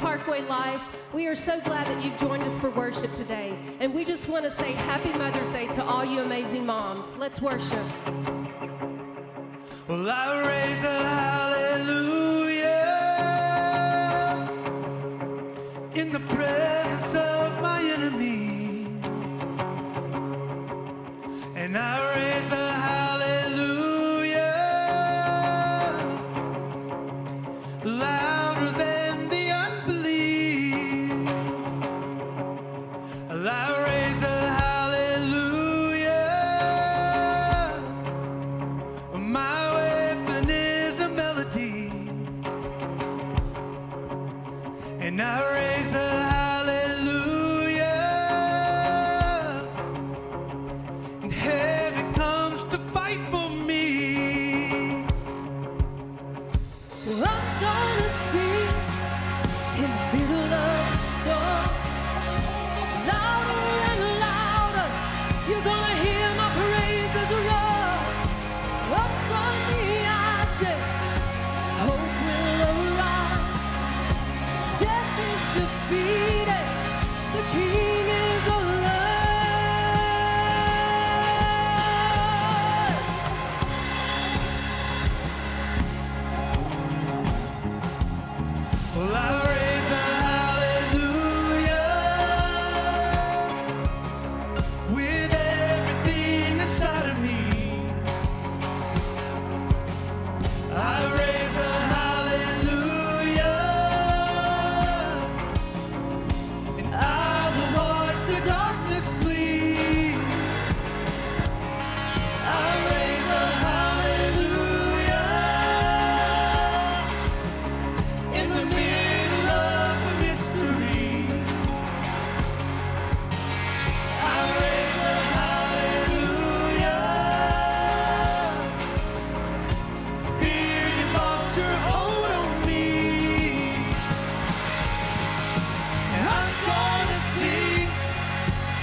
Parkway Life. We are so glad that you've joined us for worship today. And we just want to say Happy Mother's Day to all you amazing moms. Let's worship. Well, I raise a hallelujah in the presence of my enemy. And I raise a hallelujah louder than the unbelief. I raise a hallelujah. My weapon is a melody. And I raise a hallelujah. And heaven comes to fight for me. Well, I'm gonna sing in the middle of the storm. Louder and louder, you're gonna hear my praises roar. Up from the ashes, hope will arise. Death is defeated, the King is alive. Well, I raise a hallelujah with everything inside of me. I raise a hallelujah, and I will watch the darkness flee. I raise a hallelujah in the middle of the mystery. I raise a hallelujah. Fear, you lost your hold on me. And I'm gonna sing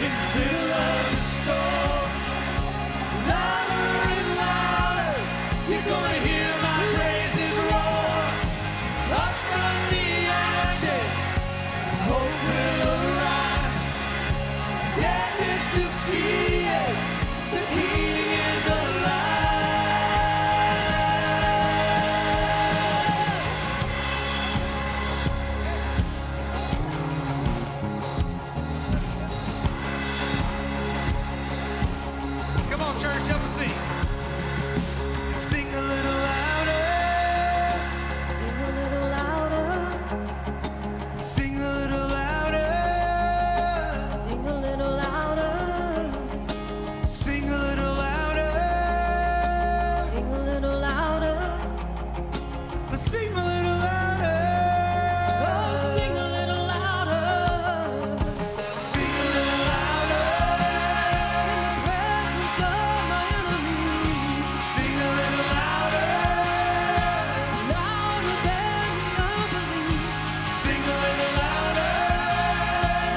in the middle of the storm. Louder and louder, you're gonna hear my praises roar. Up from the ashes, hope will arise. Death is defeated, the King is alive. Come on, church, help us sing. Sing a little louder. Sing a little louder, Sing a little louder. sing a little louder, Sing a little louder. sing a little louder. Sing a little louder. Oh, sing a little louder. Sing a little louder. Presence of my enemies, Sing a little louder. louder than the unbelief. Sing a little louder.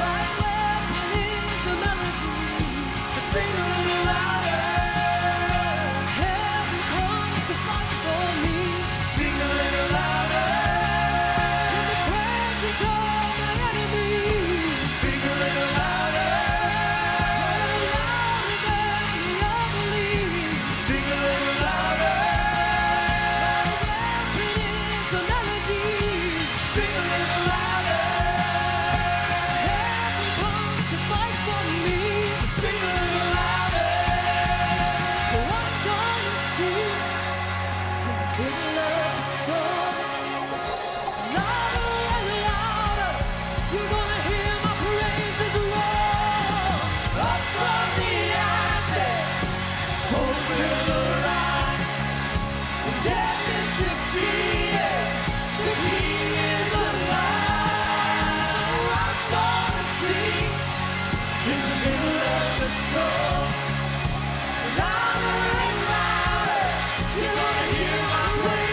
My weapon is a melody. Sing a little louder. Heaven comes to fight for me. Sing a little louder. In the presence of my enemies, Sing a little louder. louder than the unbelief. Sing a little louder. My weapon is a melody. Sing a little louder. Heaven comes to fight for me. Sing a little louder. I'm gonna sing in the middle of the storm. Louder and louder, you're gonna hear my praises roar. Up from the ashes, hope will arise. Death is defeated, the King is alive. I'm gonna sing in the middle of the storm. Louder and louder, you're gonna hear my praise.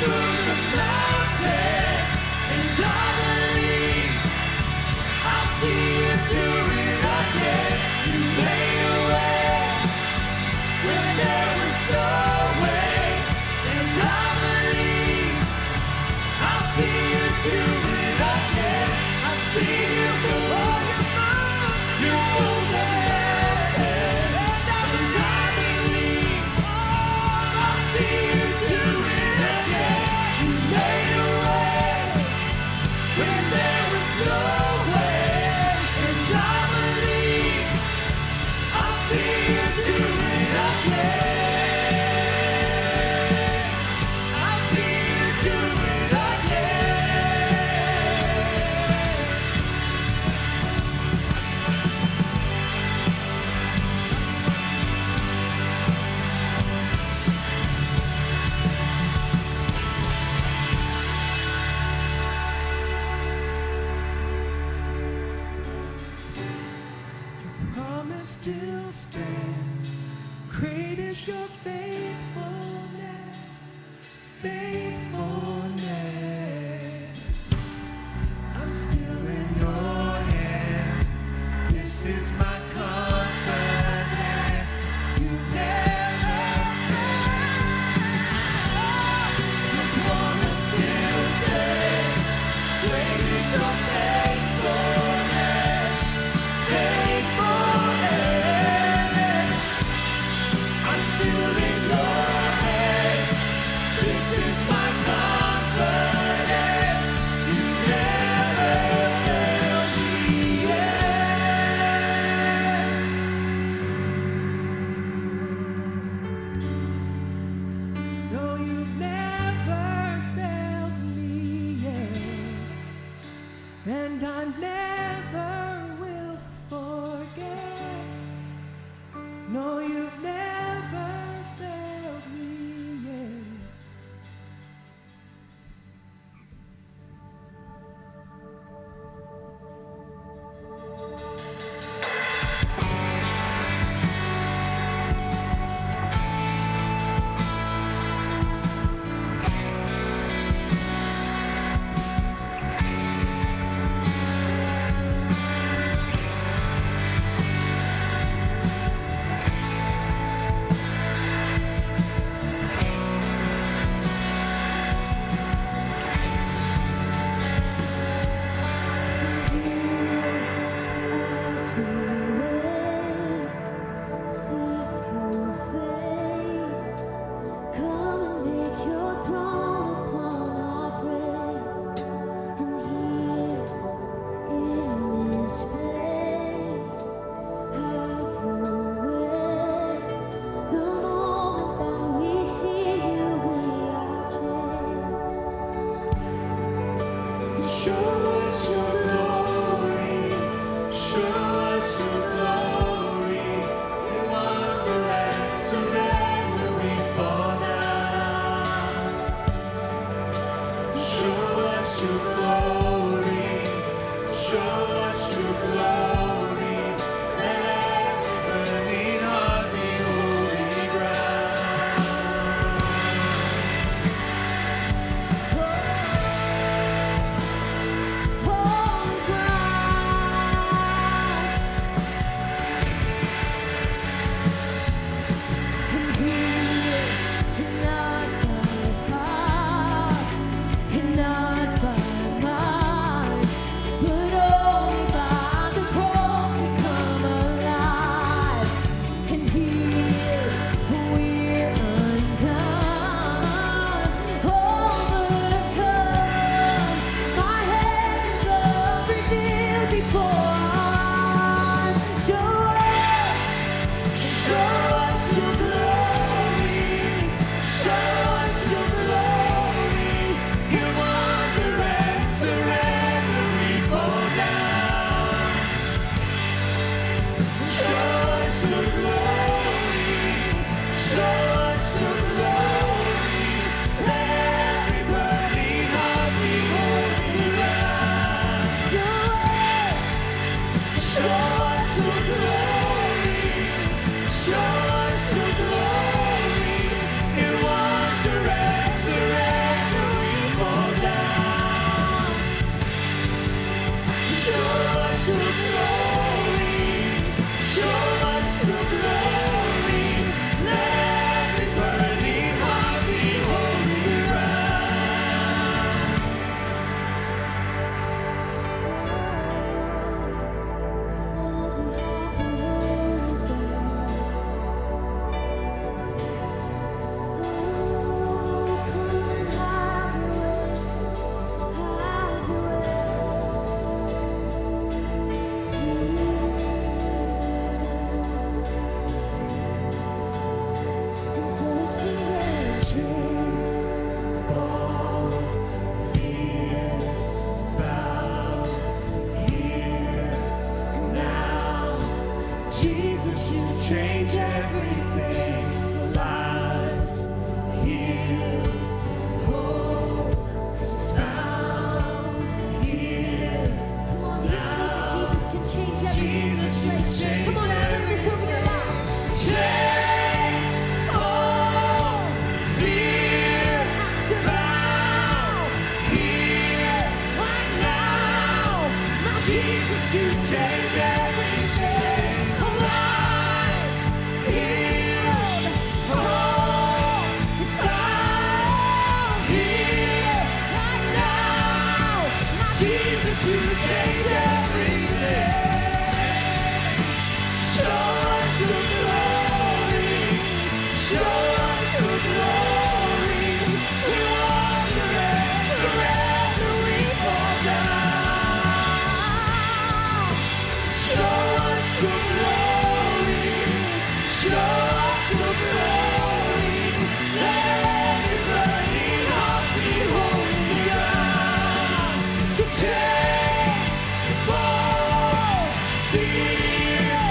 through the mountains, and I believe I'll see you do it again. You made a way when there was no way, and I believe I'll see you do it again. I'll see you move, you move the mountains, and I believe I'll see you do it again. You made a way when there was no way, and I believe I'll see you do it again. I'll see you do it promise still stands. Great is your faithfulness, faithfulness. I'm still in your hands. This is my confidence. You never fail. Your promise still stands. Great is your faithfulness, faithfulness. I'm still in your hands. This is my confidence. You never failed me yet. No, you've never failed me yet, and I never will forget. No, you've never failed me yet. your glory. Show us your glory. Let every burning heart be holding around. Jesus, you change everything. Lives healed, hope is found here. Come on, you believe that Jesus can change everything in this Jesus, you place. change Come on, declare this over your life. Change all fear, bow here right now. My Jesus, you change everything. Alive, healed, whole is found here right now. My Jesus, you change everything. Show us your glory. Show us your glory. We wonder and surrender, we fall down. Show us your glory. Show us your glory. Let every burning heart be holding around. The chains fall, fear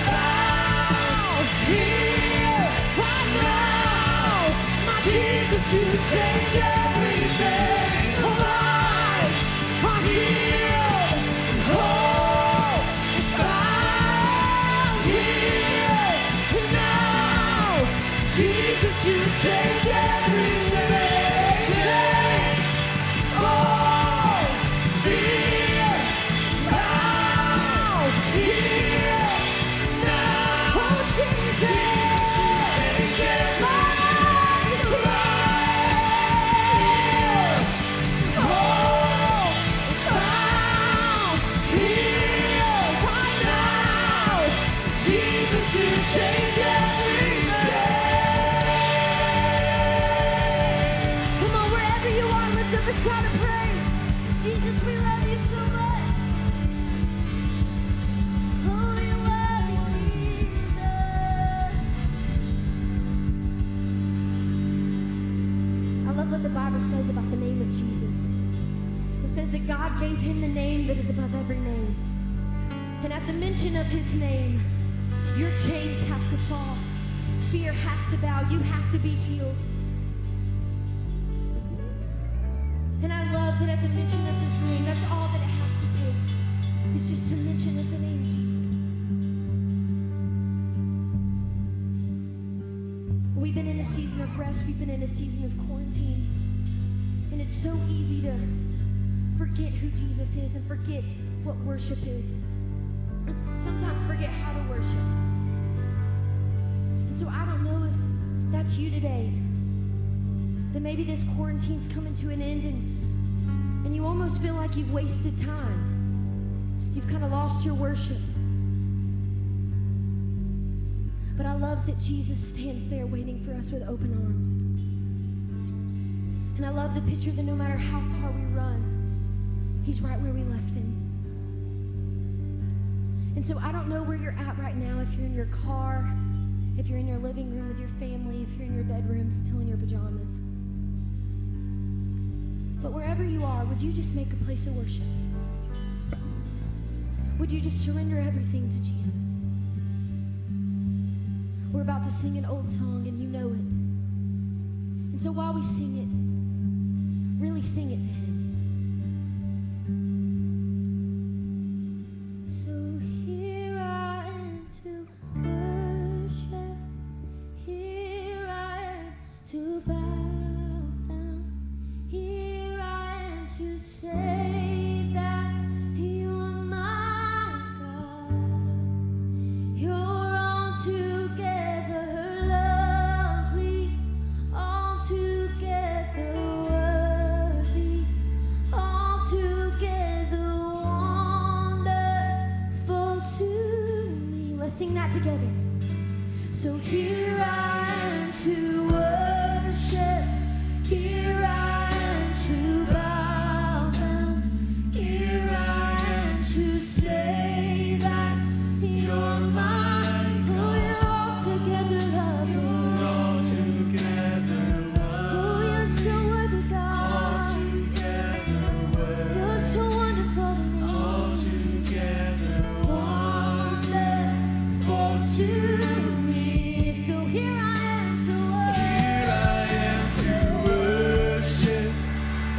bound here right now. My Jesus, you change everything. Lives are healed, whole is found here and now. Jesus, you change everything. Chains fall, fear bound here now. Oh, Jesus, change everything. Hope is found here right now. Jesus, you change everything. Come on, wherever you are, lift up a shout of praise. Jesus, we love you so much. Oh, we love you, Jesus. I love what the Bible says about the name of Jesus. It says that God gave him the name that is above every name. And at the mention of his name, your chains have to fall. Fear has to bow. You have to be healed. And I love that at the mention of his name, that's all that it has to do. It's just to mention of the name Jesus. We've been in a season of rest. We've been in a season of quarantine. And it's so easy to forget who Jesus is and forget what worship is. Sometimes forget how to worship. And so I don't know if that's you today. That maybe this quarantine's coming to an end and you almost feel like you've wasted time. You've kind of lost your worship. But I love that Jesus stands there waiting for us with open arms. And I love the picture that no matter how far we run, he's right where we left him. And so I don't know where you're at right now, if you're in your car, if you're in your living room with your family, if you're in your bedroom still in your pajamas. But wherever you are, would you just make a place of worship? Would you just surrender everything to Jesus? We're about to sing an old song and you know it. And so while we sing it, really sing it to him. So here I am to worship. Here I am to bow down. Here I am to say that you are my that together. So here I am to worship. Here I am to bow down. Here I am to say that you're mine. Oh, you're altogether lovely. You're altogether lovely. Oh, you're so worthy, God. Altogether worthy. You're so wonderful to me. Altogether wonderful to me. So here I am to worship.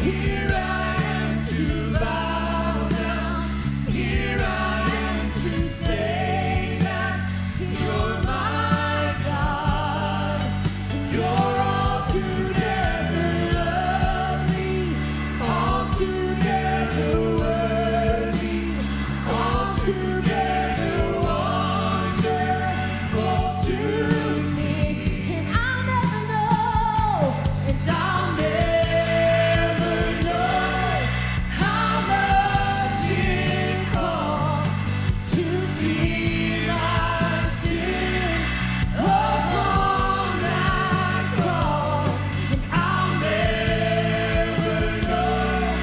Here I am to bow down. Here I am to say that you're my God. You're altogether lovely, altogether worthy, altogether wonderful to me. And I'll never know how much it costs to see my sin upon that cross. And I'll never know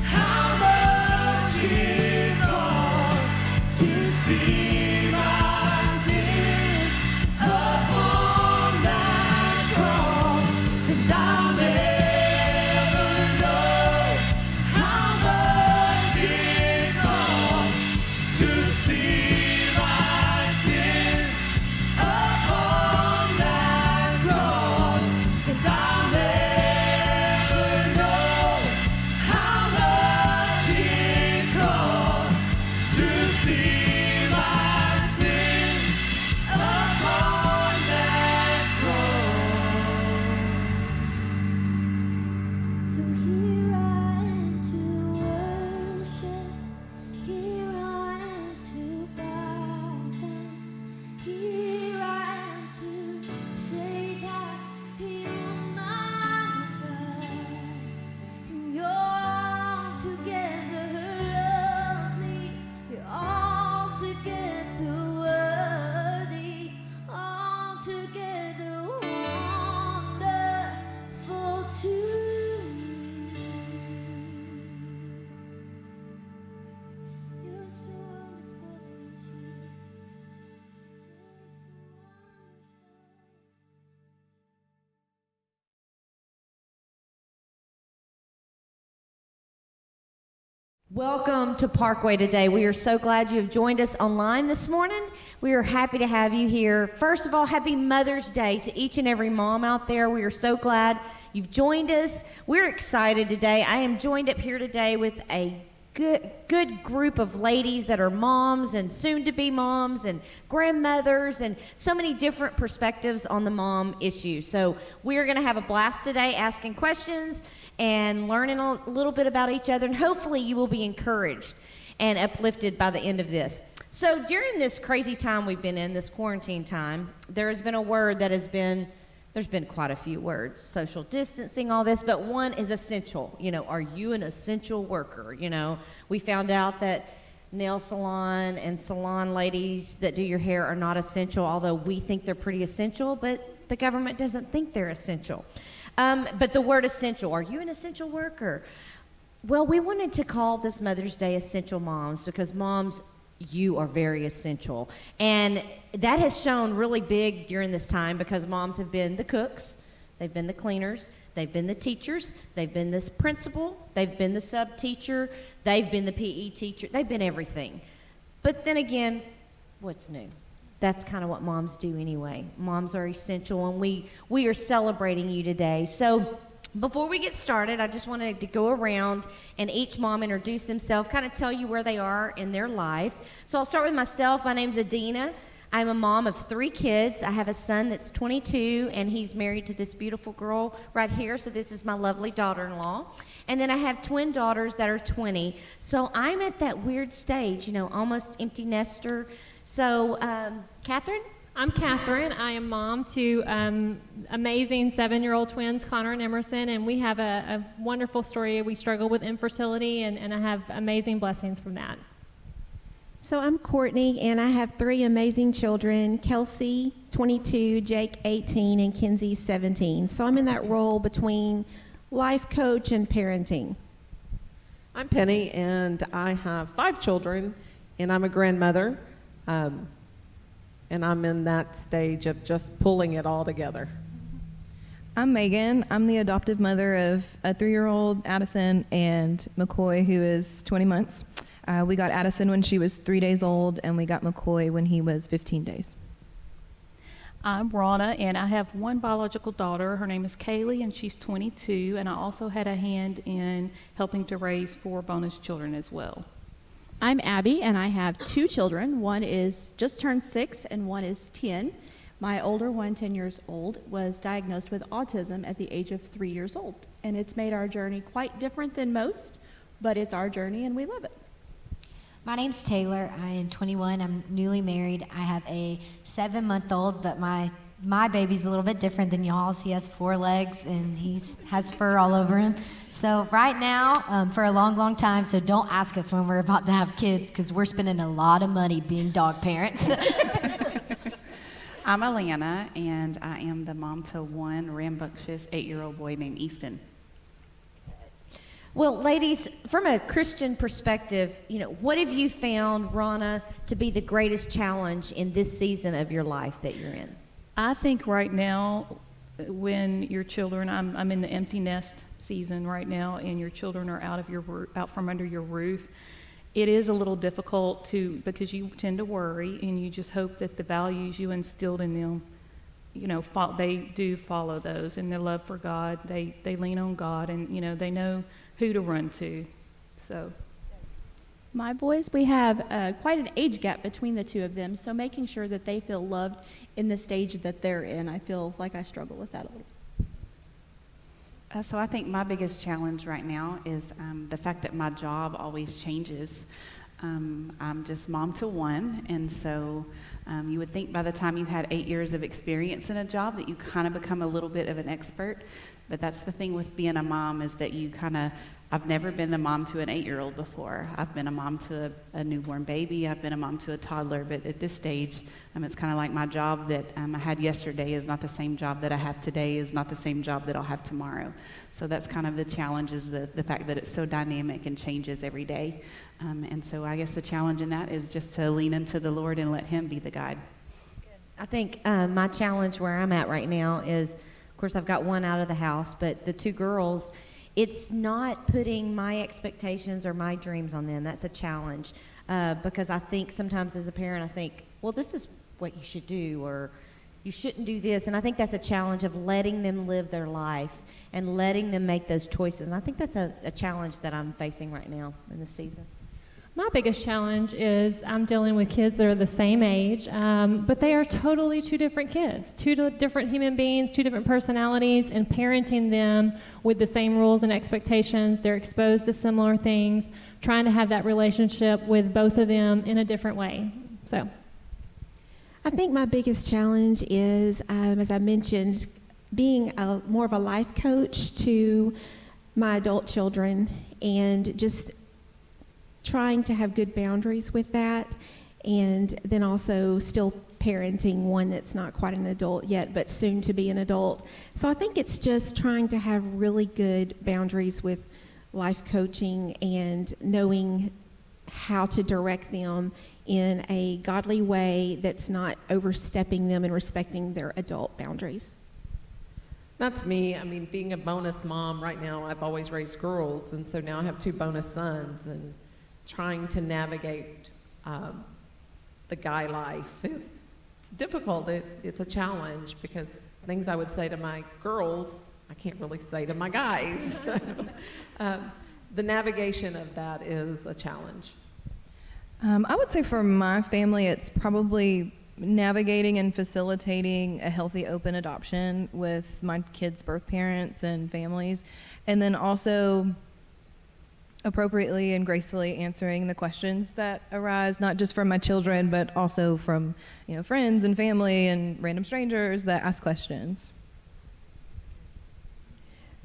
how much it costs to see my sin upon that cross. And I'll never know how much it costs to see my sin upon that cross. And I'll never know how much it costs to see my sin upon that cross. So here I am to worship. Here I am to bow down. Here I am to say that you're my God. And you're altogether lovely. You're altogether worthy. Altogether wonderful to me. You're so wonderful, Jesus. Welcome to Parkway today. We are so glad you have joined us online this morning. We are happy to have you here. First of all, happy Mother's Day to each and every mom out there. We are so glad you've joined us. We're excited today. I am joined up here today with a good group of ladies that are moms and soon-to-be moms and grandmothers and so many different perspectives on the mom issue. So we are going to have a blast today asking questions and learning a little bit about each other, and hopefully you will be encouraged and uplifted by the end of this. So during this crazy time we've been in, this quarantine time, there has been a word that has been, there's been quite a few words, social distancing, all this, but one is essential. You know, are you an essential worker? You know, we found out that nail salon and salon ladies that do your hair are not essential, although we think they're pretty essential, but the government doesn't think they're essential. But the word essential, are you an essential worker? Well, we wanted to call this Mother's Day Essential Moms because moms, you are very essential. And that has shown really big during this time because moms have been the cooks, they've been the cleaners, they've been the teachers, they've been this principal, they've been the sub-teacher, they've been the PE teacher, they've been everything. But then again, what's new? That's kind of what moms do anyway. Moms are essential, and we are celebrating you today. So before we get started, I just wanted to go around and each mom introduce themselves, kind of tell you where they are in their life. So I'll start with myself. My name's Adina. I'm a mom of 3 kids. I have a son that's 22, and he's married to this beautiful girl right here. So this is my lovely daughter-in-law. And then I have twin daughters that are 20. So I'm at that weird stage, you know, almost empty nester. So, Catherine? I'm Catherine. I am mom to amazing 7-year-old twins, Connor and Emerson, and we have a wonderful story. We struggle with infertility, and I have amazing blessings from that. So I'm Courtney, and I have 3 amazing children, Kelsey, 22, Jake, 18, and Kinsey, 17. So I'm in that role between life coach and parenting. I'm Penny, and I have 5 children, and I'm a grandmother, and I'm in that stage of just pulling it all together. I'm Megan. I'm the adoptive mother of a 3-year-old, Addison, and McCoy, who is 20 months. We got Addison when she was 3 days old, and we got McCoy when he was 15 days. I'm Ronna, and I have one biological daughter. Her name is Kaylee, and she's 22, and I also had a hand in helping to raise 4 bonus children as well. I'm Abby, and I have 2 children. One is just turned 6, and one is 10. My older one, 10 years old, was diagnosed with autism at the age of 3 years old, and it's made our journey quite different than most, but it's our journey, and we love it. My name's Taylor. I am 21. I'm newly married. I have a 7-month-old, but my baby's a little bit different than y'all's. He has 4 legs, and he has fur all over him. So right now, for a long, long time, so don't ask us when we're about to have kids, because we're spending a lot of money being dog parents. I'm Alana, and I am the mom to one rambunctious 8-year-old boy named Easton. Well, ladies, from a Christian perspective, what have you found, Ronna, to be the greatest challenge in this season of your life that you're in? I think right now, when your children, I'm in the empty nest season right now, and your children are out from under your roof, it is a little difficult because you tend to worry, and you just hope that the values you instilled in them, they do follow those, and their love for God, they lean on God, and they know who to run to. So My boys, we have quite an age gap between the 2 of them, so making sure that they feel loved in the stage that they're in, I feel like I struggle with that a little. So I think my biggest challenge right now is the fact that my job always changes. I'm just mom to one, and so you would think by the time you've had 8 years of experience in a job that you kind of become a little bit of an expert. But that's the thing with being a mom, is that I've never been the mom to an 8-year-old before. I've been a mom to a newborn baby. I've been a mom to a toddler. But at this stage, it's kind of like my job that I had yesterday is not the same job that I have today, is not the same job that I'll have tomorrow. So that's kind of the challenge, is the fact that it's so dynamic and changes every day. And so I guess the challenge in that is just to lean into the Lord and let Him be the guide. I think my challenge where I'm at right now is, of course, I've got one out of the house, but the 2 girls, it's not putting my expectations or my dreams on them. That's a challenge, because I think sometimes as a parent, I think, well, this is what you should do, or you shouldn't do this. And I think that's a challenge of letting them live their life and letting them make those choices. And I think that's a challenge that I'm facing right now in this season. My biggest challenge is I'm dealing with kids that are the same age, but they are totally 2 different kids, 2 different human beings, 2 different personalities, and parenting them with the same rules and expectations. They're exposed to similar things, trying to have that relationship with both of them in a different way. So, I think my biggest challenge is, as I mentioned, being more of a life coach to my adult children, and just trying to have good boundaries with that, and then also still parenting one that's not quite an adult yet, but soon to be an adult. So I think it's just trying to have really good boundaries with life coaching and knowing how to direct them in a godly way that's not overstepping them and respecting their adult boundaries. That's me. Being a bonus mom right now, I've always raised girls, and so now I have 2 bonus sons, and trying to navigate the guy life is difficult. It's a challenge, because things I would say to my girls, I can't really say to my guys. The navigation of that is a challenge. I would say for my family, it's probably navigating and facilitating a healthy, open adoption with my kids' birth parents and families, and then also appropriately and gracefully answering the questions that arise, not just from my children, but also from friends and family and random strangers that ask questions.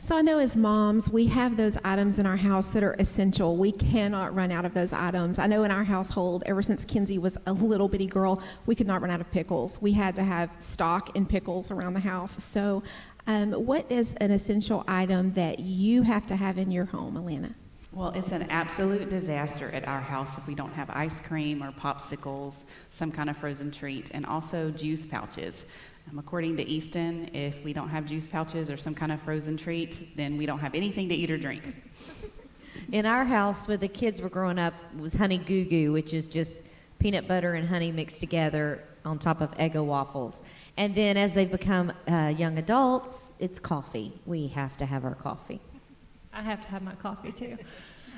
So I know as moms, we have those items in our house that are essential. We cannot run out of those items. I know in our household, ever since Kinsey was a little bitty girl, we could not run out of pickles. We had to have stock in pickles around the house. So what is an essential item that you have to have in your home, Alana? Well, it's an absolute disaster at our house if we don't have ice cream or popsicles, some kind of frozen treat, and also juice pouches. According to Easton, if we don't have juice pouches or some kind of frozen treat, then we don't have anything to eat or drink. In our house, when the kids were growing up, was Honey Goo Goo, which is just peanut butter and honey mixed together on top of Eggo waffles. And then as they've become young adults, it's coffee. We have to have our coffee. I have to have my coffee too.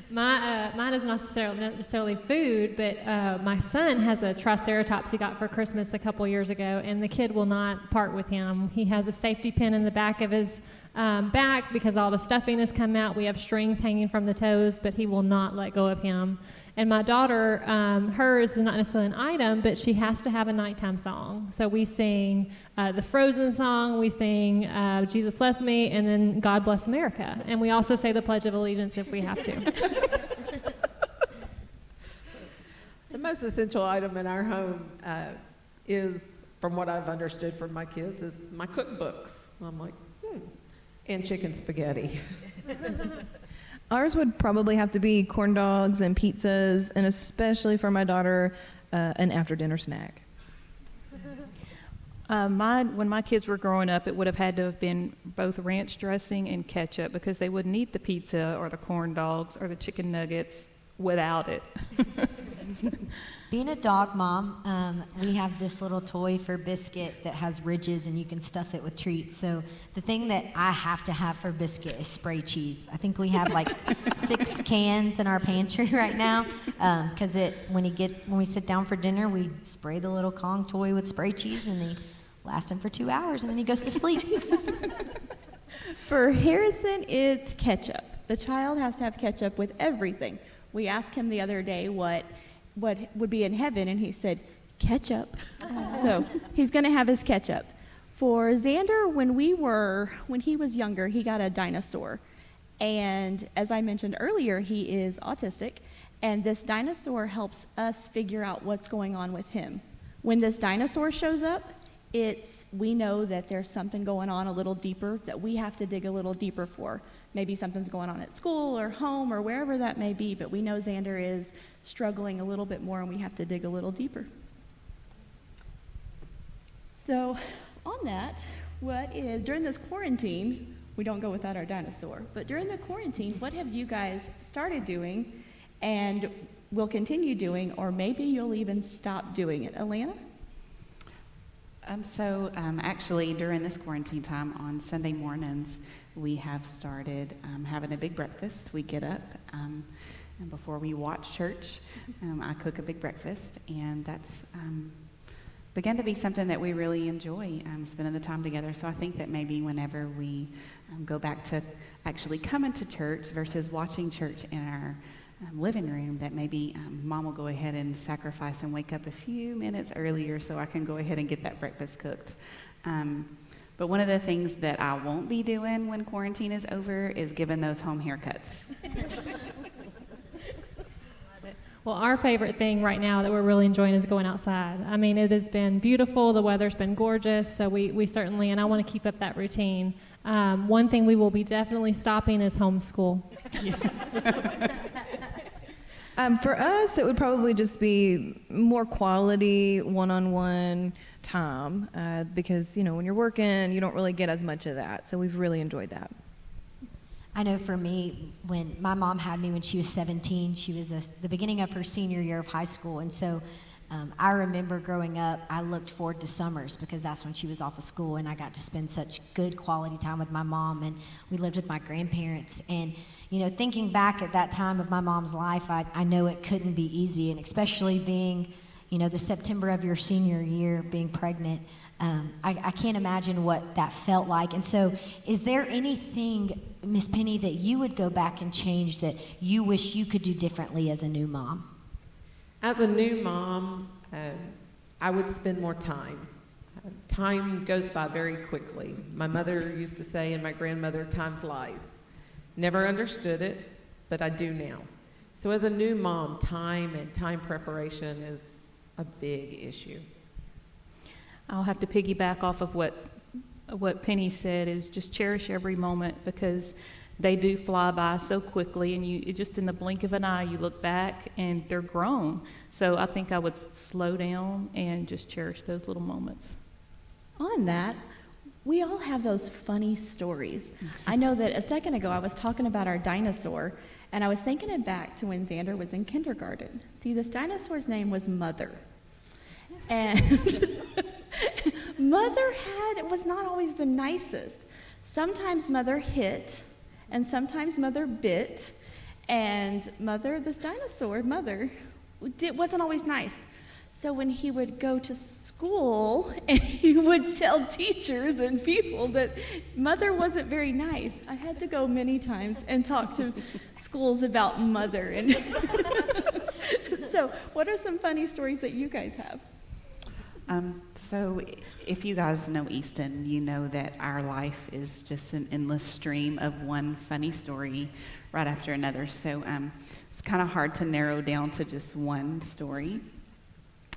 Mine is not necessarily food, but my son has a Triceratops he got for Christmas a couple years ago, and the kid will not part with him. He has a safety pin in the back of his back because all the stuffing has come out. We have strings hanging from the toes, but he will not let go of him. And my daughter, hers is not necessarily an item, but she has to have a nighttime song. So we sing the Frozen song, we sing Jesus Bless Me, and then God Bless America. And we also say the Pledge of Allegiance if we have to. The most essential item in our home is, from what I've understood from my kids, is my cookbooks. I'm like, and chicken spaghetti. Ours would probably have to be corn dogs and pizzas, and especially for my daughter, an after-dinner snack. When my kids were growing up, it would have had to have been both ranch dressing and ketchup because they wouldn't eat the pizza or the corn dogs or the chicken nuggets without it. Being a dog mom, we have this little toy for Biscuit that has ridges and you can stuff it with treats. So the thing that I have to have for Biscuit is spray cheese. I think we have like 6 cans in our pantry right now because when we sit down for dinner, we spray the little Kong toy with spray cheese and he lasts him for 2 hours and then he goes to sleep. For Harrison, it's ketchup. The child has to have ketchup with everything. We asked him the other day what would be in heaven, and he said, ketchup. So he's going to have his ketchup. For Xander, when he was younger, he got a dinosaur. And as I mentioned earlier, he is autistic, and this dinosaur helps us figure out what's going on with him. When this dinosaur shows up, we know that there's something going on a little deeper that we have to dig a little deeper for. Maybe something's going on at school or home or wherever that may be, but we know Xander is struggling a little bit more and we have to dig a little deeper. So on that, during this quarantine, we don't go without our dinosaur, but during the quarantine, what have you guys started doing and will continue doing, or maybe you'll even stop doing it? Alana? Actually, during this quarantine time, on Sunday mornings, we have started having a big breakfast. We get up, and before we watch church, I cook a big breakfast, and that's begun to be something that we really enjoy, spending the time together. So I think that maybe whenever we go back to actually coming to church versus watching church in our living room, that maybe Mom will go ahead and sacrifice and wake up a few minutes earlier so I can go ahead and get that breakfast cooked. But one of the things that I won't be doing when quarantine is over is giving those home haircuts. Well, our favorite thing right now that we're really enjoying is going outside. I mean, it has been beautiful. The weather's been gorgeous. So we certainly, and I want to keep up that routine. One thing we will be definitely stopping is homeschool. For us, it would probably just be more quality one-on-one time because, when you're working, you don't really get as much of that. So we've really enjoyed that. I know for me, when my mom had me when she was 17, she was the beginning of her senior year of high school. And so I remember growing up, I looked forward to summers because that's when she was off of school and I got to spend such good quality time with my mom, and we lived with my grandparents. And thinking back at that time of my mom's life, I know it couldn't be easy, and especially being, the September of your senior year, being pregnant, I can't imagine what that felt like. And so is there anything, Miss Penny, that you would go back and change that you wish you could do differently as a new mom? As a new mom, I would spend more time. Time goes by very quickly. My mother used to say, and my grandmother, time flies. Never understood it, but I do now. So as a new mom, time and time preparation is a big issue. I'll have to piggyback off of what Penny said, is just cherish every moment, because they do fly by so quickly, and you just in the blink of an eye, you look back and they're grown. So I think I would slow down and just cherish those little moments. On that, we all have those funny stories. I know that a second ago I was talking about our dinosaur, and I was thinking it back to when Xander was in kindergarten. See, this dinosaur's name was Mother. And Mother was not always the nicest. Sometimes Mother hit, and sometimes Mother bit, and Mother, this dinosaur, Mother, wasn't always nice. So when he would go to school, and he would tell teachers and people that Mother wasn't very nice. I had to go many times and talk to schools about Mother. And so what are some funny stories that you guys have? So if you guys know Easton, you know that our life is just an endless stream of one funny story right after another. So it's kind of hard to narrow down to just one story.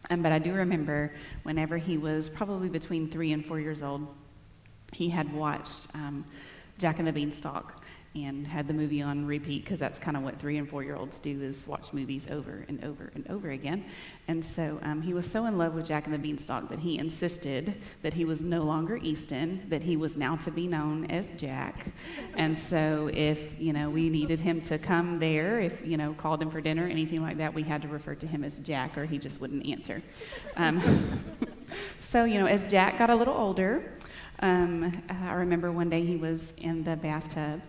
But I do remember whenever he was probably between 3 and 4 years old, he had watched Jack and the Beanstalk and had the movie on repeat, because that's kind of what 3 and 4-year-olds do, is watch movies over and over and over again. And so he was so in love with Jack and the Beanstalk that he insisted that he was no longer Easton, that he was now to be known as Jack. And so if, we needed him to come there, if, called him for dinner, anything like that, we had to refer to him as Jack, or he just wouldn't answer. So, as Jack got a little older, I remember one day he was in the bathtub.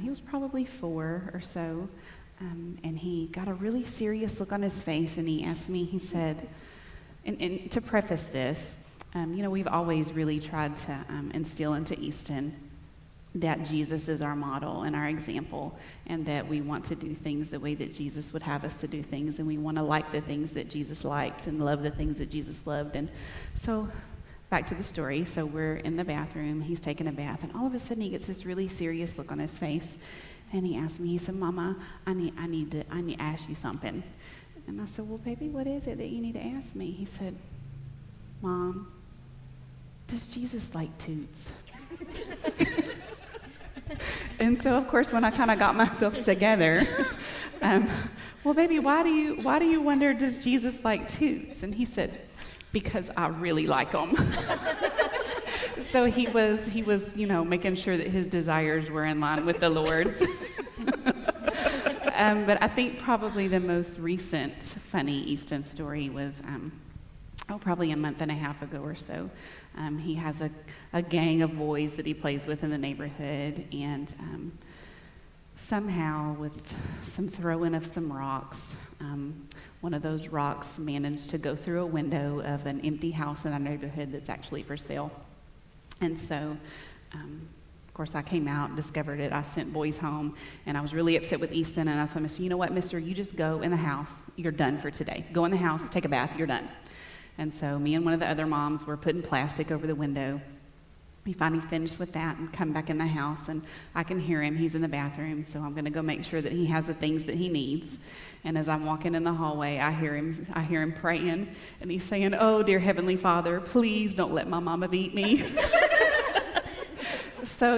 He was probably 4 or so, and he got a really serious look on his face, and he asked me, he said, and to preface this, we've always really tried to instill into Easton that Jesus is our model and our example, and that we want to do things the way that Jesus would have us to do things, and we want to like the things that Jesus liked and love the things that Jesus loved. And so back to the story. So we're in the bathroom, he's taking a bath, and all of a sudden he gets this really serious look on his face, and he asked me, he said, "Mama, I need to ask you something." And I said, "Well, baby, what is it that you need to ask me?" He said, "Mom, does Jesus like toots?" And so, of course, when I kind of got myself together, well, baby, why do you wonder, does Jesus like toots? And he said, "Because I really like them." So he was, making sure that his desires were in line with the Lord's. But I think probably the most recent funny Easton story was, probably a month and a half ago or so. He has a gang of boys that he plays with in the neighborhood, and somehow with some throwing of some rocks, one of those rocks managed to go through a window of an empty house in our neighborhood that's actually for sale. And so, of course, I came out and discovered it. I sent boys home, and I was really upset with Easton, and I told him, "You know what, mister, you just go in the house. You're done for today. Go in the house, take a bath, you're done." And so me and one of the other moms were putting plastic over the window. We finally finished with that and come back in the house, and I can hear him. He's in the bathroom, so I'm going to go make sure that he has the things that he needs. And as I'm walking in the hallway, I hear him praying, and he's saying, "Oh, dear Heavenly Father, please don't let my mama beat me." So,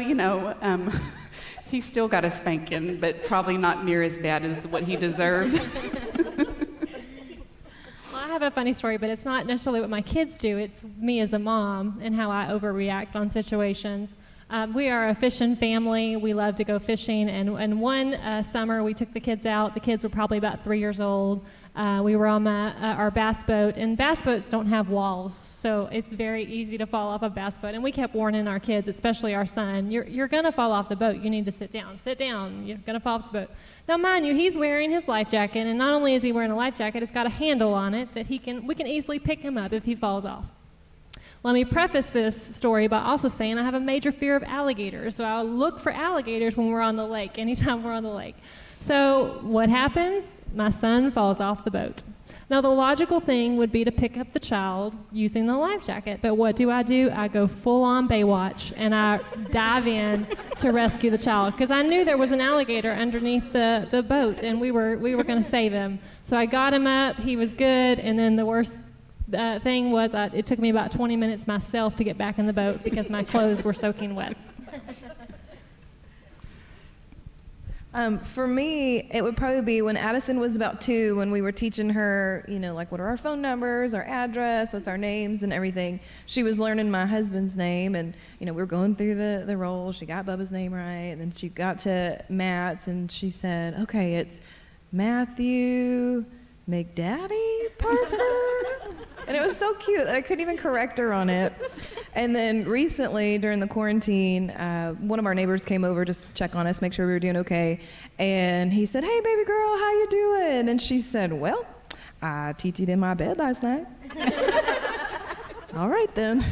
he still got a spanking, but probably not near as bad as what he deserved. I have a funny story, but it's not necessarily what my kids do. It's me as a mom and how I overreact on situations. We are a fishing family. We love to go fishing. And one summer, we took the kids out. The kids were probably about 3 years old. We were on our bass boat, and bass boats don't have walls, so it's very easy to fall off a bass boat. And we kept warning our kids, especially our son, you're going to fall off the boat. You need to sit down. Sit down. You're going to fall off the boat. Now, mind you, he's wearing his life jacket, and not only is he wearing a life jacket, it's got a handle on it that we can easily pick him up if he falls off. Let me preface this story by also saying I have a major fear of alligators, so I'll look for alligators when we're on the lake, anytime we're on the lake. So what happens? My son falls off the boat. Now, the logical thing would be to pick up the child using the life jacket, but what do? I go full on Baywatch, and I dive in to rescue the child, because I knew there was an alligator underneath the boat, and we were going to save him. So I got him up, he was good, and then the worst thing was it took me about 20 minutes myself to get back in the boat because my clothes were soaking wet. For me, it would probably be when Addison was about 2, when we were teaching her, like what are our phone numbers, our address, what's our names and everything. She was learning my husband's name, and, we were going through the roll. She got Bubba's name right, and then she got to Matt's, and she said, okay, it's Matthew McDaddy Parker. And it was so cute that I couldn't even correct her on it. And then recently, during the quarantine, one of our neighbors came over just to check on us, make sure we were doing okay. And he said, hey, baby girl, how you doing? And she said, well, I TT'd in my bed last night. All right, then.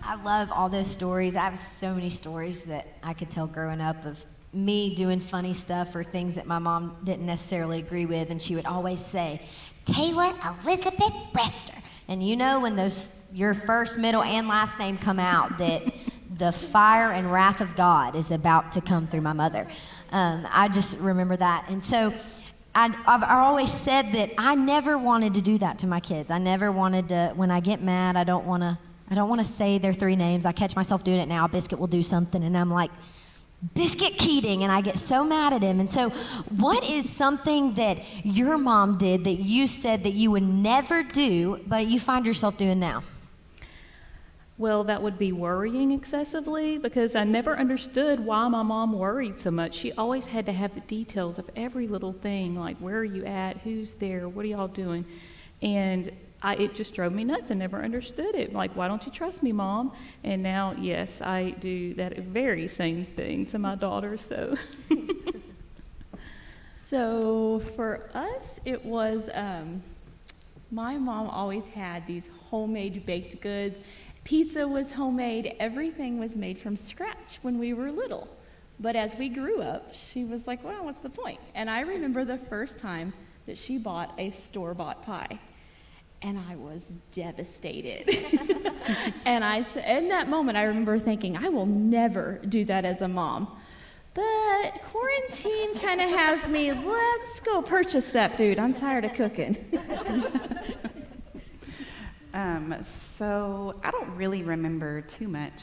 I love all those stories. I have so many stories that I could tell growing up of me doing funny stuff or things that my mom didn't necessarily agree with, and she would always say, Taylor Elizabeth Brester. And when your first, middle, and last name come out, that the fire and wrath of God is about to come through my mother. I just remember that. And so I've always said that I never wanted to do that to my kids. I never wanted to, when I get mad, I don't want to say their 3 names. I catch myself doing it now. Biscuit will do something, and I'm like, Biscuit Keating, and I get so mad at him. And so what is something that your mom did that you said that you would never do, but you find yourself doing now? Well, that would be worrying excessively, because I never understood why my mom worried so much. She always had to have the details of every little thing, like where are you at, who's there, what are y'all doing? And it just drove me nuts. I never understood it. Like, why don't you trust me, Mom? And now, yes, I do that very same thing to my daughter, so. So for us, it was, my mom always had these homemade baked goods. Pizza was homemade. Everything was made from scratch when we were little. But as we grew up, she was like, well, what's the point? And I remember the first time that she bought a store-bought pie. And I was devastated. And in that moment, I remember thinking, I will never do that as a mom. But quarantine kind of has me, let's go purchase that food. I'm tired of cooking. So I don't really remember too much,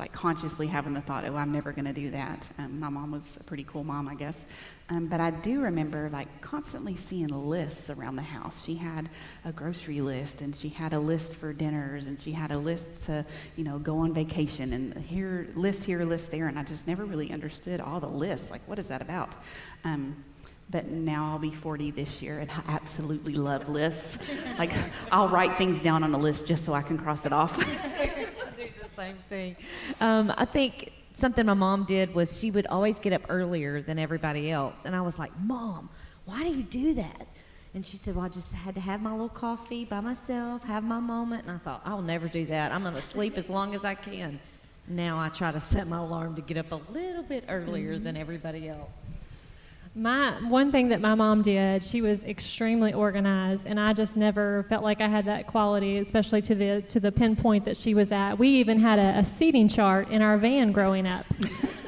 like consciously having the thought, oh, I'm never going to do that. My mom was a pretty cool mom, I guess. But I do remember like constantly seeing lists around the house. She had a grocery list, and she had a list for dinners, and she had a list to, go on vacation, and list here, list there, and I just never really understood all the lists. Like, what is that about? But now I'll be 40 this year, and I absolutely love lists. Like, I'll write things down on a list just so I can cross it off. I do the same thing. I think something my mom did was she would always get up earlier than everybody else. And I was like, Mom, why do you do that? And she said, well, I just had to have my little coffee by myself, have my moment. And I thought, I'll never do that. I'm going to sleep as long as I can. Now I try to set my alarm to get up a little bit earlier than everybody else. One thing that my mom did, she was extremely organized, and I just never felt like I had that quality, especially to the pinpoint that she was at. We even had a seating chart in our van growing up.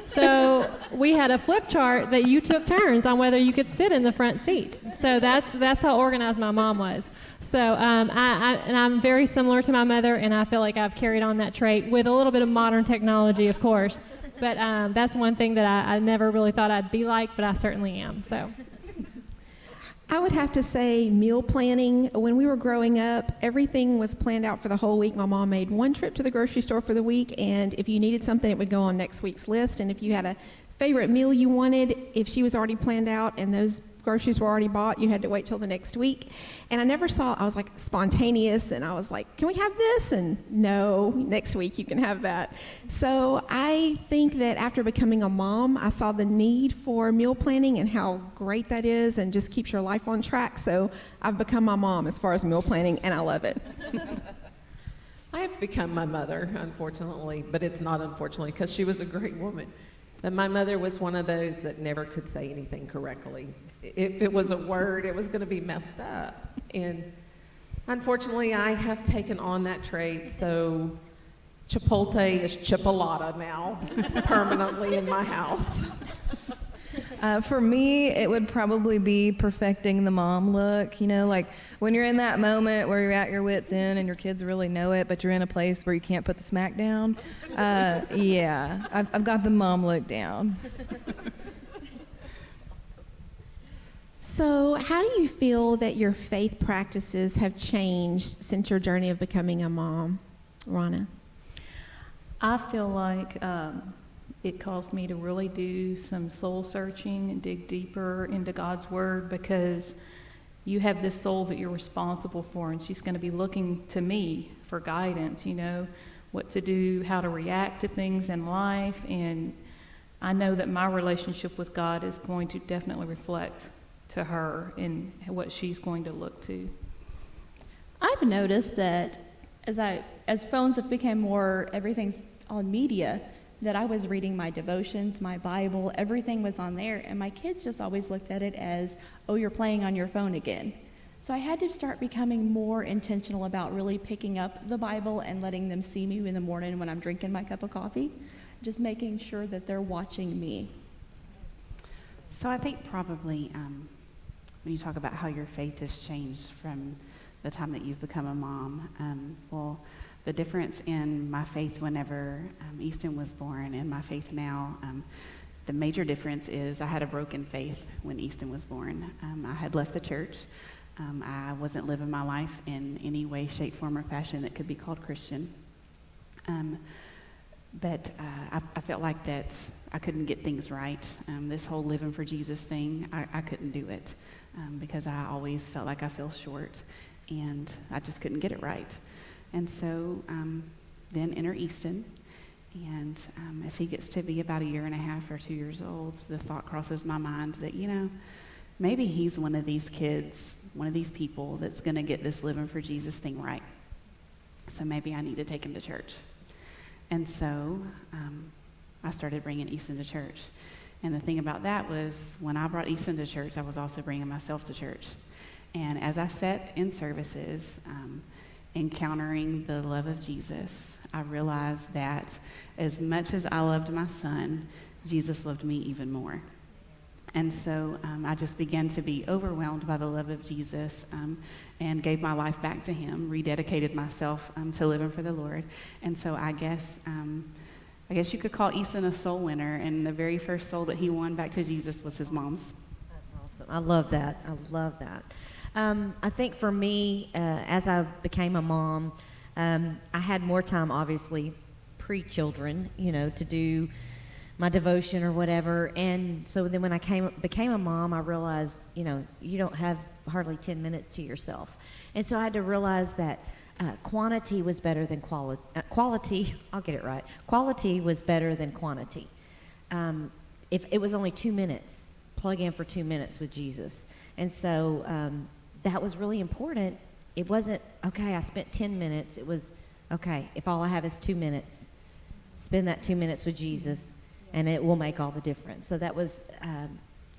So we had a flip chart that you took turns on whether you could sit in the front seat. So that's how organized my mom was. So I'm very similar to my mother, and I feel like I've carried on that trait with a little bit of modern technology, of course. But that's one thing that I never really thought I'd be like, but I certainly am. So, I would have to say meal planning. When we were growing up, everything was planned out for the whole week. My mom made one trip to the grocery store for the week, and if you needed something, it would go on next week's list. And if you had a favorite meal you wanted, if she was already planned out and those groceries were already bought, you had to wait till the next week. And I was like spontaneous, and I was like, can we have this? And no, next week you can have that. So I think that after becoming a mom, I saw the need for meal planning and how great that is and just keeps your life on track. So I've become my mom as far as meal planning, and I love it. I have become my mother, unfortunately, but it's not unfortunately, because she was a great woman. But my mother was one of those that never could say anything correctly. If it was a word, it was going to be messed up. And unfortunately, I have taken on that trait, so Chipotle is Chipolata now, permanently in my house. For me, it would probably be perfecting the mom look. You know, like when you're in that moment where you're at your wit's end and your kids really know it, but you're in a place where you can't put the smack down. Yeah, I've got the mom look down. So, how do you feel that your faith practices have changed since your journey of becoming a mom, Rana? I feel like it caused me to really do some soul searching and dig deeper into God's Word, because you have this soul that you're responsible for, and she's going to be looking to me for guidance, you know, what to do, how to react to things in life. And I know that my relationship with God is going to definitely reflect to her in what she's going to look to. I've noticed that as phones have become more, everything's on media, that I was reading my devotions, my Bible, everything was on there, and my kids just always looked at it as, oh, you're playing on your phone again. So I had to start becoming more intentional about really picking up the Bible and letting them see me in the morning when I'm drinking my cup of coffee, just making sure that they're watching me. So I think probably when you talk about how your faith has changed from the time that you've become a mom, well, the difference in my faith whenever Easton was born and my faith now, the major difference is I had a broken faith when Easton was born. I had left the church. I wasn't living my life in any way, shape, form, or fashion that could be called Christian. But I felt like that I couldn't get things right. This whole living for Jesus thing, I couldn't do it because I always felt like I fell short, and I just couldn't get it right. And so then enter Easton, and as he gets to be about 1.5 years or 2 years old, the thought crosses my mind that, you know, maybe he's one of these kids, one of these people that's going to get this living for Jesus thing right. So maybe I need to take him to church. And so I started bringing Easton to church. And the thing about that was when I brought Easton to church, I was also bringing myself to church. And as I sat in services, encountering the love of Jesus, I realized that as much as I loved my son, Jesus loved me even more. And so I just began to be overwhelmed by the love of Jesus and gave my life back to him, rededicated myself to living for the Lord. And so I guess you could call Easton a soul winner, and the very first soul that he won back to Jesus was his mom's. That's awesome. I love that. I love that. I think for me, as I became a mom, I had more time, obviously, pre-children, you know, to do my devotion or whatever. And so then when I became a mom, I realized, you know, you don't have hardly 10 minutes to yourself. And so I had to realize that quantity was better than quality. I'll get it right. Quality was better than quantity. If it was only 2 minutes, plug in for 2 minutes with Jesus. And so that was really important. It wasn't, okay, I spent 10 minutes. It was, okay, if all I have is 2 minutes, spend that 2 minutes with Jesus, and it will make all the difference. So that was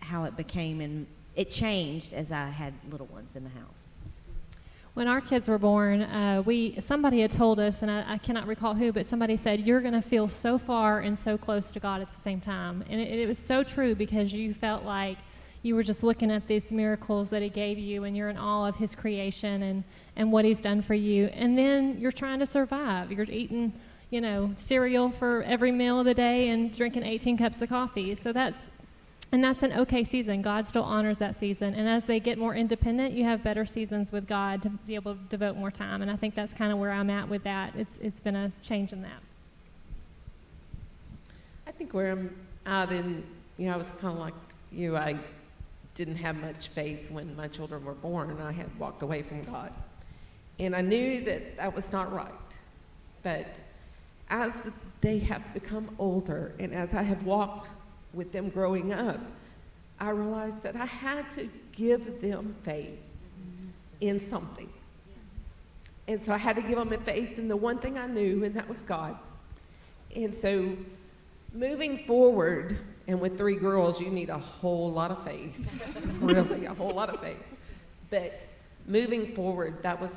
how it became, and it changed as I had little ones in the house. When our kids were born, somebody had told us, and I cannot recall who, but somebody said, you're going to feel so far and so close to God at the same time. And it was so true, because you felt like you were just looking at these miracles that he gave you, and you're in awe of his creation and what he's done for you. And then you're trying to survive. You're eating, you know, cereal for every meal of the day and drinking 18 cups of coffee. So that's an okay season. God still honors that season. And as they get more independent, you have better seasons with God to be able to devote more time. And I think that's kind of where I'm at with that. It's been a change in that. I think where I'm at in, you know, I was kind of like you. I didn't have much faith when my children were born. I had walked away from God. And I knew that that was not right. But as they have become older, and as I have walked with them growing up, I realized that I had to give them faith in something. And so I had to give them a faith in the one thing I knew, and that was God. And so Moving forward, and with 3 girls, you need a whole lot of faith. Really, a whole lot of faith. But moving forward, that was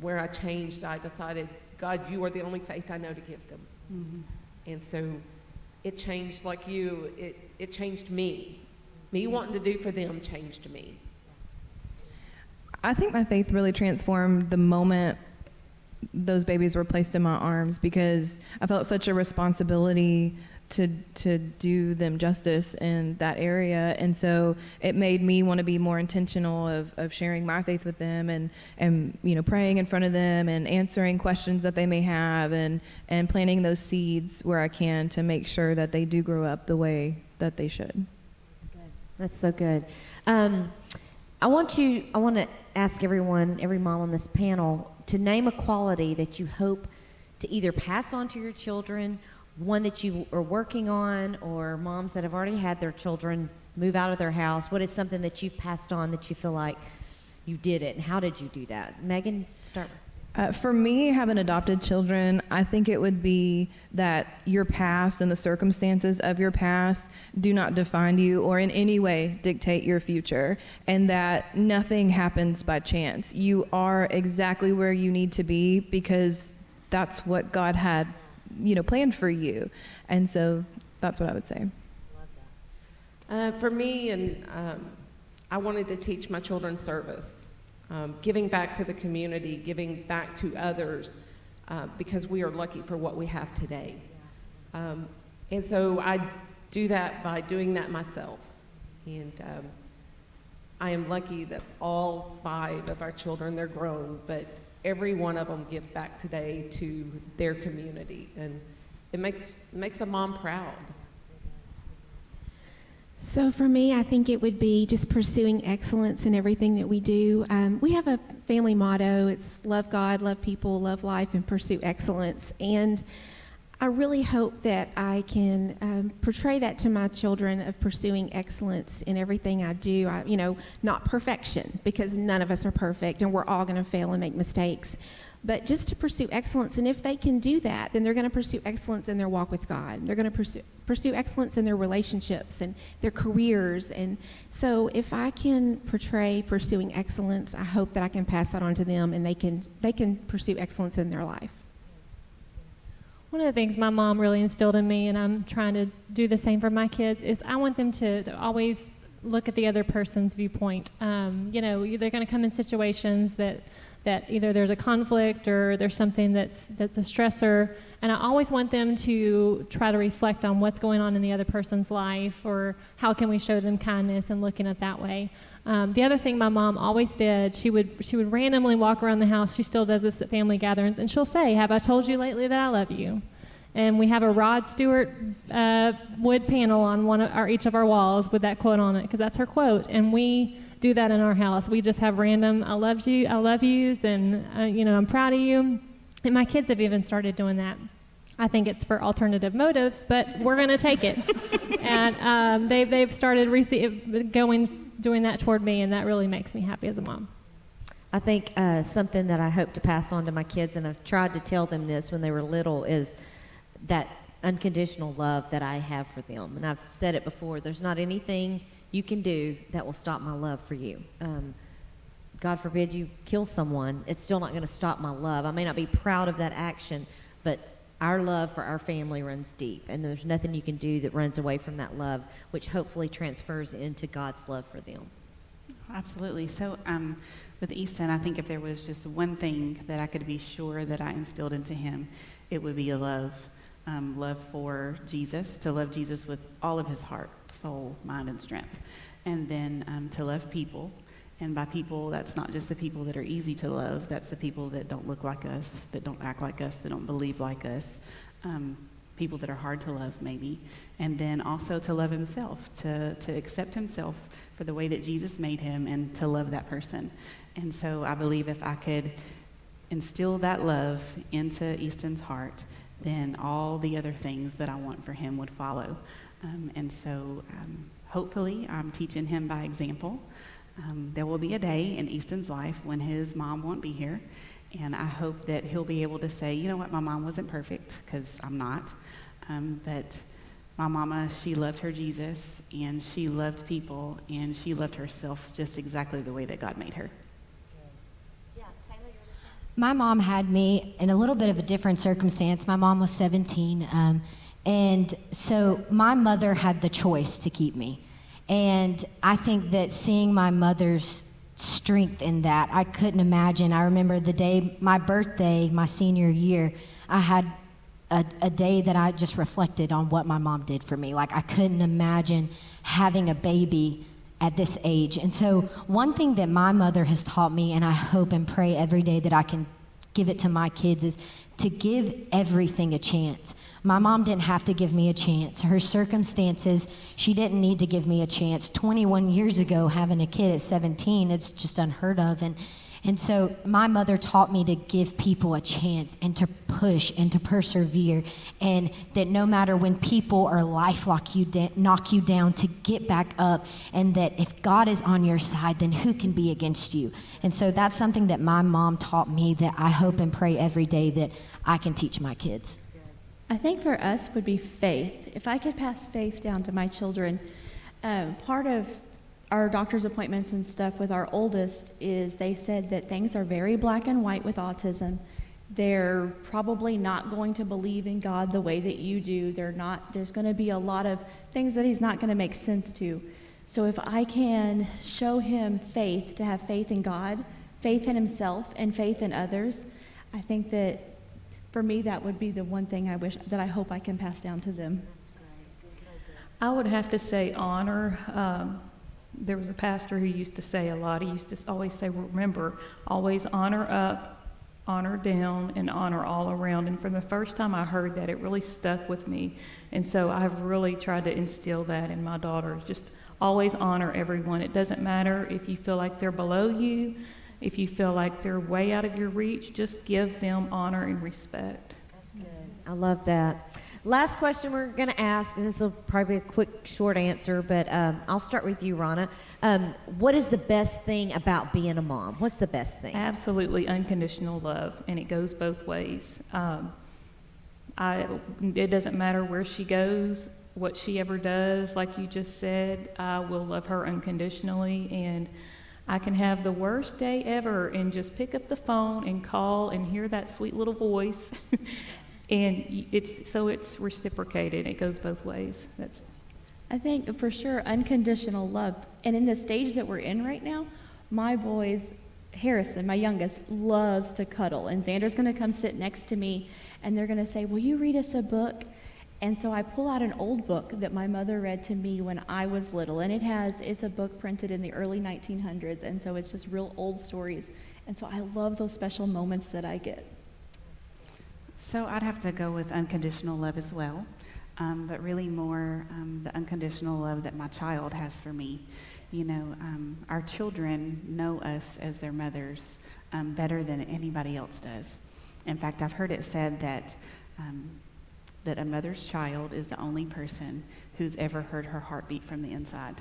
where I changed. I decided, God, you are the only faith I know to give them. Mm-hmm. And so it changed, like you, it changed me. Me wanting to do for them changed me. I think my faith really transformed the moment those babies were placed in my arms, because I felt such a responsibility to do them justice in that area. And so it made me want to be more intentional of sharing my faith with them and praying in front of them and answering questions that they may have and planting those seeds where I can to make sure that they do grow up the way that they should. That's so good. I want to ask every mom on this panel to name a quality that you hope to either pass on to your children, one that you are working on, or moms that have already had their children move out of their house. What is something that you've passed on that you feel like you did it, and how did you do that? Megan, start. For me, having adopted children, I think it would be that your past and the circumstances of your past do not define you or in any way dictate your future, and that nothing happens by chance. You are exactly where you need to be because that's what God had, planned for you. And so that's what I would say. For me, I wanted to teach my children service. Giving back to the community, giving back to others, because we are lucky for what we have today. And so I do that by doing that myself. And I am lucky that all 5 of our children, they're grown, but every one of them give back today to their community. And it makes a mom proud. So for me, I think it would be just pursuing excellence in everything that we do. We have a family motto. It's love God, love people, love life, and pursue excellence. And I really hope that I can portray that to my children of pursuing excellence in everything I do. Not perfection, because none of us are perfect, and we're all going to fail and make mistakes. But just to pursue excellence, and if they can do that, then they're going to pursue excellence in their walk with God. They're going to pursue excellence in their relationships and their careers. And so if I can portray pursuing excellence, I hope that I can pass that on to them, and they can pursue excellence in their life. One of the things my mom really instilled in me, and I'm trying to do the same for my kids, is I want them to always look at the other person's viewpoint. They're going to come in situations that either there's a conflict or there's something that's a stressor, and I always want them to try to reflect on what's going on in the other person's life, or how can we show them kindness, and looking at it that way. The other thing my mom always did, she would randomly walk around the house. She still does this at family gatherings, and she'll say, "Have I told you lately that I love you?" And we have a Rod Stewart wood panel on each of our walls with that quote on it, because that's her quote, and we do that in our house. We just have random I love yous, and I'm proud of you. And my kids have even started doing that. I think it's for alternative motives, but we're going to take it. And they've started doing that toward me, and that really makes me happy as a mom. I think something that I hope to pass on to my kids, and I've tried to tell them this when they were little, is that unconditional love that I have for them. And I've said it before, there's not anything you can do that will stop my love for you. God forbid you kill someone, it's still not going to stop my love. I may not be proud of that action, but our love for our family runs deep, and there's nothing you can do that runs away from that love, which hopefully transfers into God's love for them. Absolutely. So with Easton, I think if there was just one thing that I could be sure that I instilled into him, it would be a love for Jesus, to love Jesus with all of his heart, soul, mind, and strength. And then to love people. And by people, that's not just the people that are easy to love. That's the people that don't look like us, that don't act like us, that don't believe like us. People that are hard to love, maybe. And then also to love himself, to accept himself for the way that Jesus made him, and to love that person. And so I believe if I could instill that love into Easton's heart, then all the other things that I want for him would follow. And so hopefully I'm teaching him by example. There will be a day in Easton's life when his mom won't be here, and I hope that he'll be able to say, you know what, my mom wasn't perfect, because I'm not, But my mama, she loved her Jesus, and she loved people, and she loved herself just exactly the way that God made her. My mom had me in a little bit of a different circumstance. My mom was 17, and so my mother had the choice to keep me. And I think that seeing my mother's strength in that, I couldn't imagine. I remember the day, my birthday, my senior year, I had a day that I just reflected on what my mom did for me. Like, I couldn't imagine having a baby at this age. And so one thing that my mother has taught me, and I hope and pray every day that I can give it to my kids, is to give everything a chance. My mom didn't have to give me a chance. Her circumstances, she didn't need to give me a chance. 21 years ago, having a kid at 17, it's just unheard of. And so my mother taught me to give people a chance and to push and to persevere, and that no matter when people or life knock you down, to get back up, and that if God is on your side, then who can be against you? And so that's something that my mom taught me that I hope and pray every day that I can teach my kids. I think for us would be faith. If I could pass faith down to my children, part of our doctor's appointments and stuff with our oldest is they said that things are very black and white with autism. They're probably not going to believe in God the way that you do. There's going to be a lot of things that he's not going to make sense to. So if I can show him faith, to have faith in God, faith in himself, and faith in others, I think that for me that would be the one thing I hope I can pass down to them. I would have to say honor. There was a pastor who used to say a lot. He used to always say, remember, always honor up, honor down, and honor all around. And for the first time I heard that, it really stuck with me. And so I've really tried to instill that in my daughters. Just always honor everyone. It doesn't matter if you feel like they're below you, if you feel like they're way out of your reach, just give them honor and respect. That's good. I love that. Last question we're going to ask, and this will probably be a quick, short answer, but I'll start with you, Rana. What is the best thing about being a mom? What's the best thing? Absolutely unconditional love, and it goes both ways. It doesn't matter where she goes, what she ever does. Like you just said, I will love her unconditionally, and I can have the worst day ever and just pick up the phone and call and hear that sweet little voice. And it's reciprocated. It goes both ways. I think for sure unconditional love. And in the stage that we're in right now, my boys, Harrison, my youngest, loves to cuddle. And Xander's going to come sit next to me, and they're going to say, will you read us a book? And so I pull out an old book that my mother read to me when I was little. And it's a book printed in the early 1900s. And so it's just real old stories. And so I love those special moments that I get. So I'd have to go with unconditional love as well, but really more the unconditional love that my child has for me. You know, our children know us as their mothers better than anybody else does. In fact, I've heard it said that a mother's child is the only person who's ever heard her heartbeat from the inside.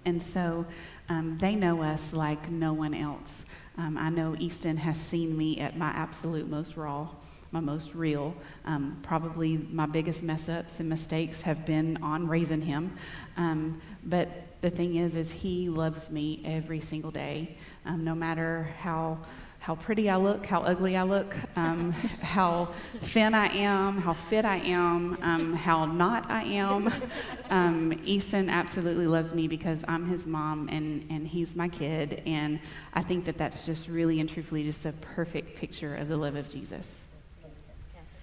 And so they know us like no one else. I know Easton has seen me at my absolute most raw, my most real. Probably my biggest mess-ups and mistakes have been on raising him. But the thing is he loves me every single day, no matter how pretty I look, how ugly I look, how thin I am, how fit I am, how not I am. Easton absolutely loves me because I'm his mom and he's my kid. And I think that that's just really and truthfully just a perfect picture of the love of Jesus.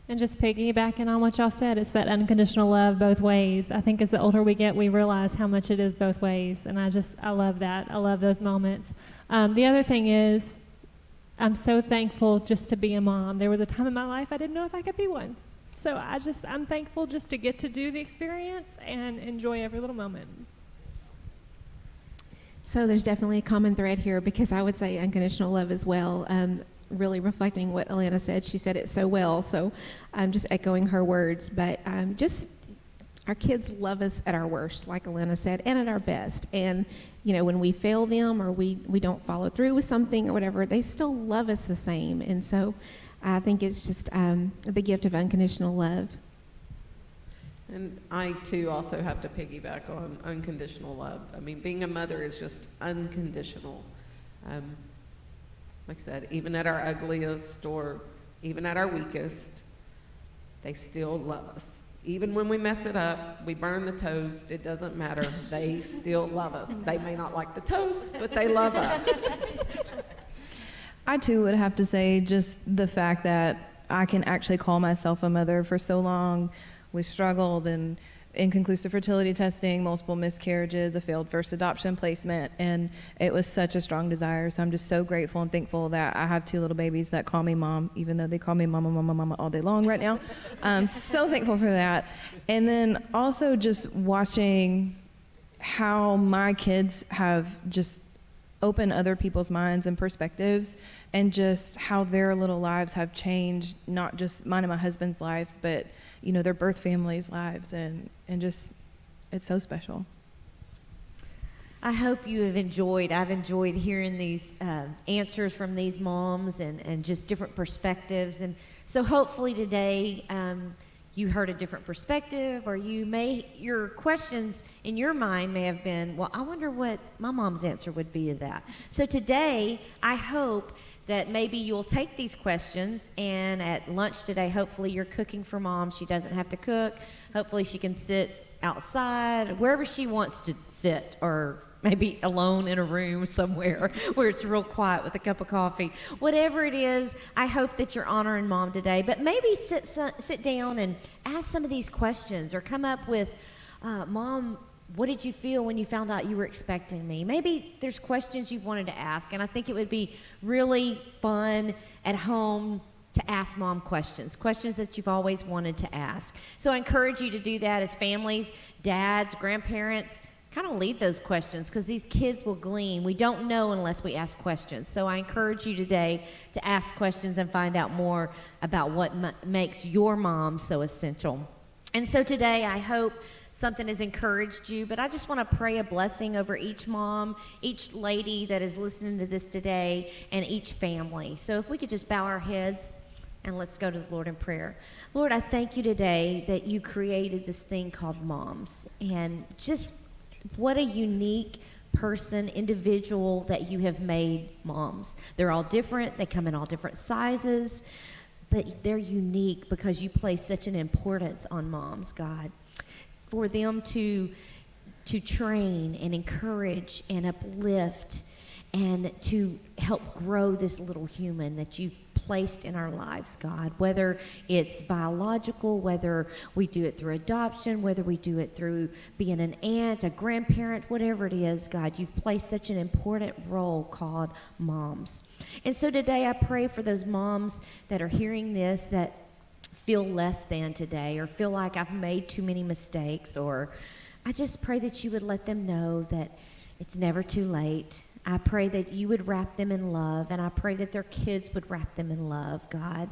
And just piggybacking on what y'all said, it's that unconditional love both ways. I think as the older we get, we realize how much it is both ways. And I love that. I love those moments. The other thing is, I'm so thankful just to be a mom. There was a time in my life I didn't know if I could be one. So I'm thankful just to get to do the experience and enjoy every little moment. So there's definitely a common thread here, because I would say unconditional love as well. Really reflecting what Alana said. She said it so well, so I'm just echoing her words. But just our kids love us at our worst, like Alana said, and at our best. And, you know, when we fail them or we don't follow through with something or whatever, they still love us the same. And so I think it's just the gift of unconditional love. And I, too, also have to piggyback on unconditional love. I mean, being a mother is just unconditional. Like I said, even at our ugliest or even at our weakest, they still love us. Even when we mess it up, we burn the toast, it doesn't matter. They still love us. They may not like the toast, but they love us. I, too, would have to say just the fact that I can actually call myself a mother. For so long, we struggled and inconclusive fertility testing, multiple miscarriages, a failed first adoption placement, and it was such a strong desire. So I'm just so grateful and thankful that I have 2 little babies that call me mom, even though they call me mama, mama, mama all day long right now. I'm so thankful for that. And then also just watching how my kids have just opened other people's minds and perspectives, and just how their little lives have changed, not just mine and my husband's lives, but you know, their birth families' lives, and just, it's so special. I hope you have enjoyed. I've enjoyed hearing these answers from these moms and just different perspectives. And so hopefully today you heard a different perspective, or your questions in your mind may have been, well, I wonder what my mom's answer would be to that. So today, I hope that maybe you'll take these questions, and at lunch today, hopefully you're cooking for mom. She doesn't have to cook. Hopefully she can sit outside, wherever she wants to sit, or maybe alone in a room somewhere where it's real quiet with a cup of coffee. Whatever it is, I hope that you're honoring mom today. But maybe sit down and ask some of these questions, or come up with, Mom, what did you feel when you found out you were expecting me? Maybe there's questions you've wanted to ask, and I think it would be really fun at home to ask mom questions that you've always wanted to ask. So I encourage you to do that as families, dads, grandparents. Kind of lead those questions, because these kids will glean. We don't know unless we ask questions. So I encourage you today to ask questions and find out more about what makes your mom so essential. And so today, I hope something has encouraged you, but I just want to pray a blessing over each mom, each lady that is listening to this today, and each family. So if we could just bow our heads and let's go to the Lord in prayer. Lord, I thank you today that you created this thing called moms, and just what a unique person, individual that you have made moms. They're all different. They come in all different sizes, but they're unique because you place such an importance on moms, God, for them to train and encourage and uplift and to help grow this little human that you've placed in our lives, God, whether it's biological, whether we do it through adoption, whether we do it through being an aunt, a grandparent, whatever it is, God, you've placed such an important role called moms. And so today I pray for those moms that are hearing this that feel less than today, or feel like I've made too many mistakes, or I just pray that you would let them know that it's never too late. I pray that you would wrap them in love, and I pray that their kids would wrap them in love, God.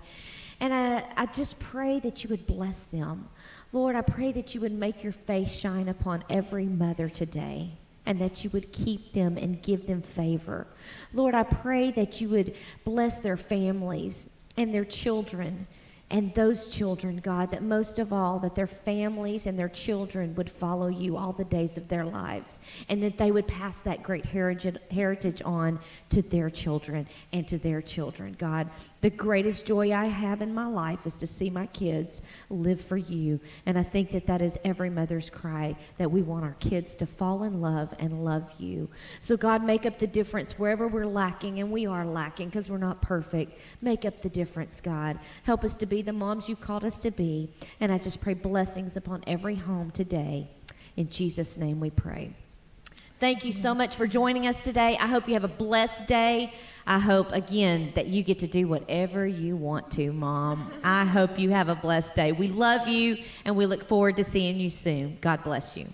And I just pray that you would bless them. Lord, I pray that you would make your face shine upon every mother today, and that you would keep them and give them favor. Lord, I pray that you would bless their families and their children, and those children, God, that most of all, that their families and their children would follow you all the days of their lives, and that they would pass that great heritage on to their children and to their children. God, the greatest joy I have in my life is to see my kids live for you, and I think that that is every mother's cry, that we want our kids to fall in love and love you. So God, make up the difference wherever we're lacking, and we are lacking because we're not perfect. Make up the difference, God. Help us to be the moms you've called us to be, and I just pray blessings upon every home today. In Jesus' name we pray. Thank you so much for joining us today. I hope you have a blessed day. I hope, again, that you get to do whatever you want to, Mom. I hope you have a blessed day. We love you, and we look forward to seeing you soon. God bless you.